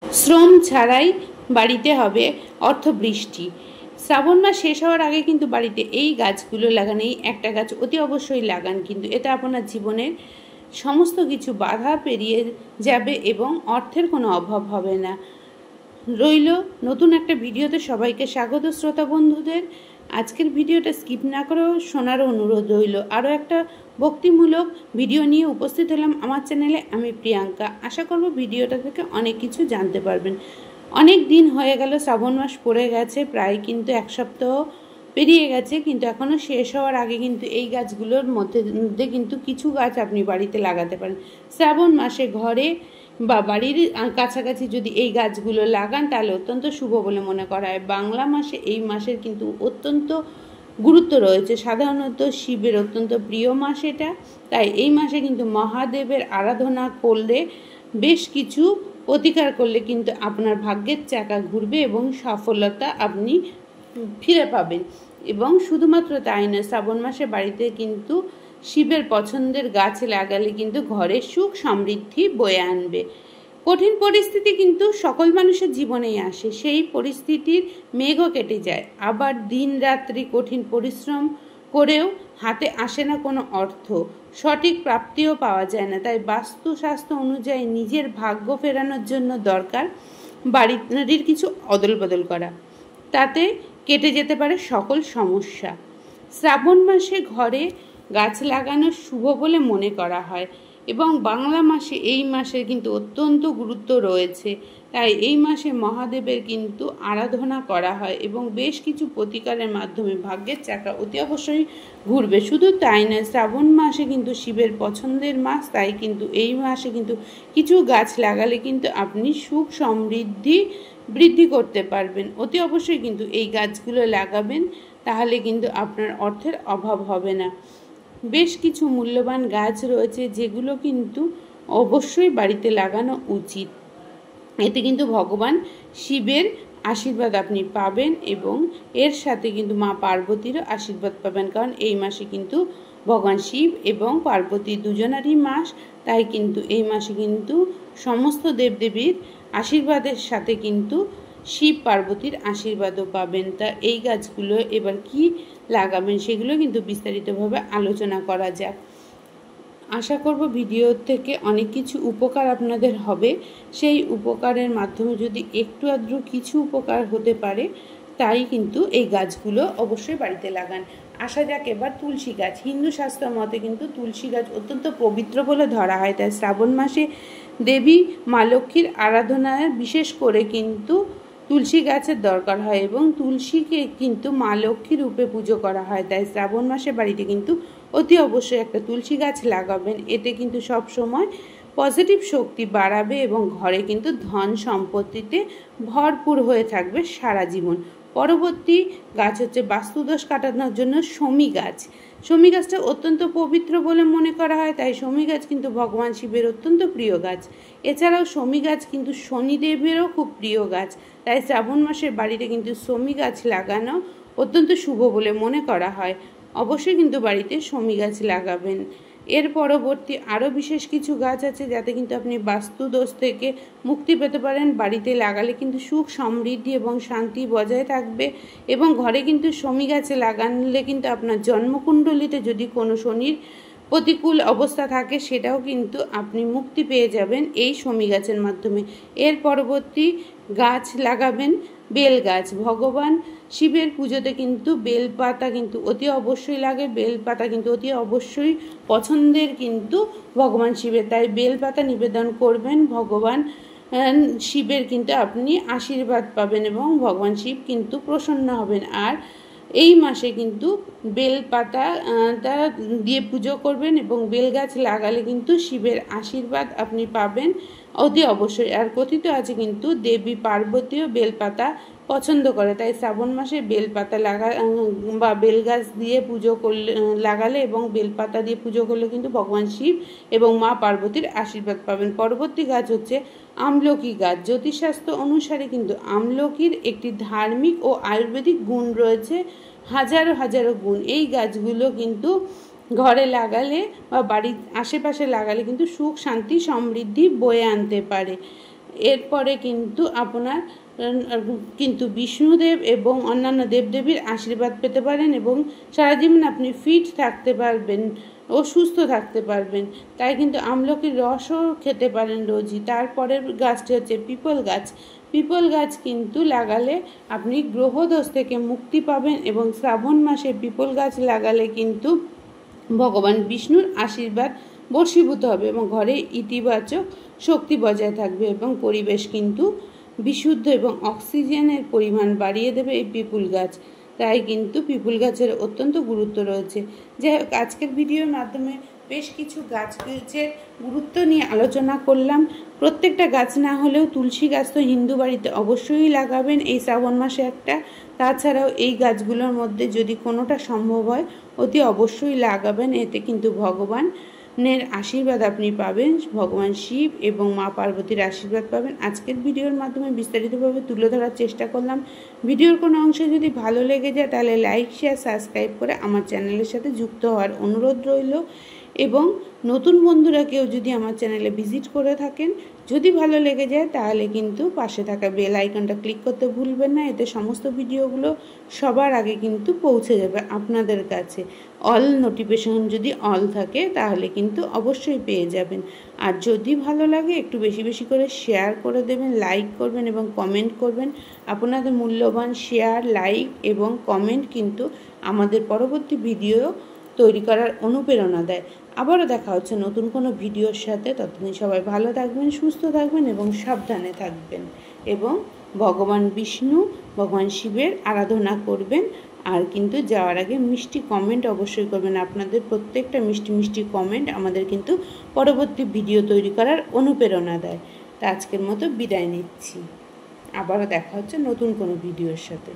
শ্রম ছাড়াই বাড়িতে হবে অর্থবৃষ্টি। শ্রাবণ মাস শেষ হওয়ার আগে কিন্তু বাড়িতে এই গাছগুলো লাগান, এই একটা গাছ অতি অবশ্যই লাগান, কিন্তু এতে আপনার জীবনের সমস্ত কিছু বাধা পেরিয়ে যাবে এবং অর্থের কোনো অভাব হবে না। রইল নতুন একটা ভিডিওতে সবাইকে স্বাগত শ্রোতা বন্ধুদের। আজকের ভিডিওটা স্কিপ না করেও শোনার অনুরোধ রইল। আরও একটা ভক্তিমূলক ভিডিও নিয়ে উপস্থিত হলাম আমার চ্যানেলে। আমি প্রিয়াঙ্কা। আশা করব ভিডিওটা থেকে অনেক কিছু জানতে পারবেন। অনেক দিন হয়ে গেল, শ্রাবণ মাস পড়ে গেছে, প্রায় কিন্তু এক সপ্তাহ পেরিয়ে গেছে, কিন্তু এখনও শেষ হওয়ার আগে কিন্তু এই গাছগুলোর মধ্যে কিন্তু কিছু গাছ আপনি বাড়িতে লাগাতে পারেন। শ্রাবণ মাসে ঘরে বা বাড়ির কাছাকাছি যদি এই গাছগুলো লাগান তাহলে অত্যন্ত শুভ বলে মনে করা হয়। বাংলা মাসে এই মাসের কিন্তু অত্যন্ত গুরুত্ব রয়েছে। সাধারণত শিবের অত্যন্ত প্রিয় মাস এটা, তাই এই মাসে কিন্তু মহাদেবের আরাধনা করলে, বেশ কিছু প্রতিকার করলে কিন্তু আপনার ভাগ্যের চাকা ঘুরবে এবং সফলতা আপনি ফিরে পাবেন। এবং শুধুমাত্র তাই না, শ্রাবণ মাসে বাড়িতে কিন্তু শিবের পছন্দের গাছ লাগালে কিন্তু ঘরে সুখ সমৃদ্ধি বয়ে আনবে। কঠিন পরিস্থিতি কিন্তু সকল মানুষের জীবনেই আসে, সেই পরিস্থিতির মেঘও কেটে যায়। আবার দিন রাত্রি কঠিন পরিশ্রম করেও হাতে আসে না কোনো অর্থ, সঠিক প্রাপ্তিও পাওয়া যায় না। তাই বাস্তুশাস্ত্র অনুযায়ী নিজের ভাগ্য ফেরানোর জন্য দরকার বাড়ির কিছু অদল বদল করা, তাতে কেটে যেতে পারে সকল সমস্যা। শ্রাবণ মাসে ঘরে গাছ লাগানো শুভ বলে মনে করা হয় এবং বাংলা মাসে এই মাসের কিন্তু অত্যন্ত গুরুত্ব রয়েছে। তাই এই মাসে মহাদেবের কিন্তু আরাধনা করা হয় এবং বেশ কিছু প্রতিকারের মাধ্যমে ভাগ্যের চাকা অতি অবশ্যই ঘুরবে। শুধু তাই নয়, শ্রাবণ মাসে কিন্তু শিবের পছন্দের মাস, তাই কিন্তু এই মাসে কিন্তু কিছু গাছ লাগালে কিন্তু আপনি সুখ সমৃদ্ধি বৃদ্ধি করতে পারবেন। অতি অবশ্যই কিন্তু এই গাছগুলো লাগাবেন, তাহলে কিন্তু আপনার অর্থের অভাব হবে না। বেশ কিছু মূল্যবান গাছ রয়েছে যেগুলো কিন্তু অবশ্যই বাড়িতে লাগানো উচিত। এতে কিন্তু ভগবান শিবের আশীর্বাদ আপনি পাবেন এবং এর সাথে কিন্তু মা পার্বতীরও আশীর্বাদ পাবেন, কারণ এই মাসে কিন্তু ভগবান শিব এবং পার্বতী দুজনারই মাস। তাই কিন্তু এই মাসে কিন্তু সমস্ত দেবদেবীর আশীর্বাদের সাথে কিন্তু শিব পার্বতীর আশীর্বাদও পাবেন। তা এই গাছগুলো এবার কি লাগাবেন সেগুলো কিন্তু বিস্তারিতভাবে আলোচনা করা যাক। আশা করব ভিডিও থেকে অনেক কিছু উপকার আপনাদের হবে। সেই উপকারের মাধ্যমে যদি একটু আধটু কিছু উপকার হতে পারে, তাই কিন্তু এই গাছগুলো অবশ্যই বাড়িতে লাগান। আসা যাক এবার তুলসী গাছ। হিন্দু শাস্ত্র মতে কিন্তু তুলসী গাছ অত্যন্ত পবিত্র বলে ধরা হয়। তাই শ্রাবণ মাসে দেবী মা লক্ষ্মীর আরাধনায় বিশেষ করে কিন্তু তুলসী গাছের দরকার হয় এবং তুলসীকে কিন্তু মা লক্ষ্মী রূপে পুজো করা হয়। তাই শ্রাবণ মাসে বাড়িতে কিন্তু অতি অবশ্যই একটা তুলসী গাছ লাগাবেন। এতে কিন্তু সব সময় পজিটিভ শক্তি বাড়াবে এবং ঘরে কিন্তু ধন সম্পত্তিতে ভরপুর হয়ে থাকবে সারা জীবন। পরবর্তী গাছ হচ্ছে বাস্তুদোষ কাটানোর জন্য শমী গাছ। শমী গাছটা অত্যন্ত পবিত্র বলে মনে করা হয়, তাই শমী গাছ কিন্তু ভগবান শিবের অত্যন্ত প্রিয় গাছ। এছাড়াও শমী গাছ কিন্তু শনিদেবেরও খুব প্রিয় গাছ। তাই শ্রাবণ মাসের বাড়িতে কিন্তু শমী গাছ লাগানো অত্যন্ত শুভ বলে মনে করা হয়। অবশ্যই কিন্তু বাড়িতে শমী গাছ লাগাবেন। এর পরবর্তী আরও বিশেষ কিছু গাছ আছে যাতে কিন্তু আপনি বাস্তু দোষ থেকে মুক্তি পেতে পারেন। বাড়িতে লাগালে কিন্তু সুখ সমৃদ্ধি এবং শান্তি বজায় থাকবে এবং ঘরে কিন্তু শমী গাছে লাগালে কিন্তু আপনার জন্মকুণ্ডলিতে যদি কোনো শনির প্রতিকূল অবস্থা থাকে সেটাও কিন্তু আপনি মুক্তি পেয়ে যাবেন এই শমী গাছের মাধ্যমে। এর পরবর্তী গাছ লাগাবেন বেল গাছ। ভগবান শিবের পুজোতে কিন্তু বেলপাতা কিন্তু অতি অবশ্যই লাগে। বেলপাতা কিন্তু অতি অবশ্যই পছন্দের কিন্তু ভগবান শিবের, তাই বেলপাতা নিবেদন করবেন। ভগবান শিবের কিন্তু আপনি আশীর্বাদ পাবেন এবং ভগবান শিব কিন্তু প্রসন্ন হবেন। আর এই মাসে কিন্তু বেলপাতা দিয়ে পুজো করবেন এবং বেল গাছ লাগালে কিন্তু শিবের আশীর্বাদ আপনি পাবেন অতি অবশ্যই। আর কথিত আছে কিন্তু দেবী পার্বতীও বেলপাতা পছন্দ করে, তাই শ্রাবণ মাসে বেলপাতা বা বেল গাছ দিয়ে পুজো করলে লাগালে এবং বেলপাতা দিয়ে পুজো করলে কিন্তু ভগবান শিব এবং মা পার্বতীর আশীর্বাদ পাবেন। পরবর্তী গাছ হচ্ছে আমলকি গাছ। জ্যোতিষশাস্ত্র অনুসারে কিন্তু আমলকির একটি ধার্মিক ও আয়ুর্বেদিক গুণ রয়েছে, হাজারো হাজারো গুণ। এই গাছগুলো কিন্তু ঘরে লাগালে বা বাড়ির আশেপাশে লাগালে কিন্তু সুখ শান্তি সমৃদ্ধি বয়ে আনতে পারে। এরপরে কিন্তু আপনার কিন্তু বিষ্ণুদেব এবং অন্যান্য দেবদেবীর আশীর্বাদ পেতে পারেন এবং সারা জীবন আপনি ফিট থাকতে পারবেন ও সুস্থ থাকতে পারবেন। তাই কিন্তু আমলকির রসও খেতে পারেন রোজই। তারপরের গাছটি হচ্ছে পিপল গাছ। পিপল গাছ কিন্তু লাগালে আপনি গ্রহদোষ থেকে মুক্তি পাবেন এবং শ্রাবণ মাসে পিপল গাছ লাগালে কিন্তু ভগবান বিষ্ণুর আশীর্বাদ বর্ষীভূত হবে এবং ঘরে ইতিবাচক শক্তি বজায় থাকবে এবং পরিবেশ কিন্তু বিশুদ্ধ এবং অক্সিজেনের পরিমাণ বাড়িয়ে দেবে এই পিপুল গাছ। তাই কিন্তু পিপুল গাছের অত্যন্ত গুরুত্ব রয়েছে। যাই হোক, আজকের ভিডিওর মাধ্যমে বেশ কিছু গাছের গুরুত্ব নিয়ে আলোচনা করলাম। প্রত্যেকটা গাছ না হলেও তুলসী গাছ তো হিন্দু বাড়িতে অবশ্যই লাগাবেন এই শ্রাবণ মাসে একটা। তাছাড়াও এই গাছগুলোর মধ্যে যদি কোনোটা সম্ভব হয় অতি অবশ্যই লাগাবেন। এতে কিন্তু ভগবানের আশীর্বাদ আপনি পাবেন, ভগবান শিব এবং মা পার্বতীর আশীর্বাদ পাবেন। আজকের ভিডিওর মাধ্যমে বিস্তারিতভাবে তুলে ধরার চেষ্টা করলাম। ভিডিওর কোনো অংশ যদি ভালো লেগে যায় তাহলে লাইক, শেয়ার, সাবস্ক্রাইব করে আমার চ্যানেলের সাথে যুক্ত হওয়ার অনুরোধ রইল। এবং নতুন বন্ধুরা কেউ যদি আমার চ্যানেলে ভিজিট করে থাকেন, যদি ভালো লেগে যায় তাহলে কিন্তু পাশে থাকা বেল আইকনটা ক্লিক করতে ভুলবেন না। এতে সমস্ত ভিডিওগুলো সবার আগে কিন্তু পৌঁছে যাবে আপনাদের কাছে। অল নোটিফিকেশন যদি অল থাকে তাহলে কিন্তু অবশ্যই পেয়ে যাবেন। আর যদি ভালো লাগে একটু বেশি বেশি করে শেয়ার করে দেবেন, লাইক করবেন এবং কমেন্ট করবেন। আপনাদের মূল্যবান শেয়ার, লাইক এবং কমেন্ট কিন্তু আমাদের পরবর্তী ভিডিও তৈরি করার অনুপ্রেরণা দেয়। আবারও দেখা হচ্ছে নতুন কোনো ভিডিওর সাথে। ততদিন সবাই ভালো থাকবেন, সুস্থ থাকবেন এবং সাবধানে থাকবেন এবং ভগবান বিষ্ণু, ভগবান শিবের আরাধনা করবেন। আর কিন্তু যাওয়ার আগে মিষ্টি কমেন্ট অবশ্যই করবেন। আপনাদের প্রত্যেকটা মিষ্টি মিষ্টি কমেন্ট আমাদের কিন্তু পরবর্তী ভিডিও তৈরি করার অনুপ্রেরণা দেয়। তা আজকের মতো বিদায় নিচ্ছি। আবারও দেখা হচ্ছে নতুন কোনো ভিডিওর সাথে।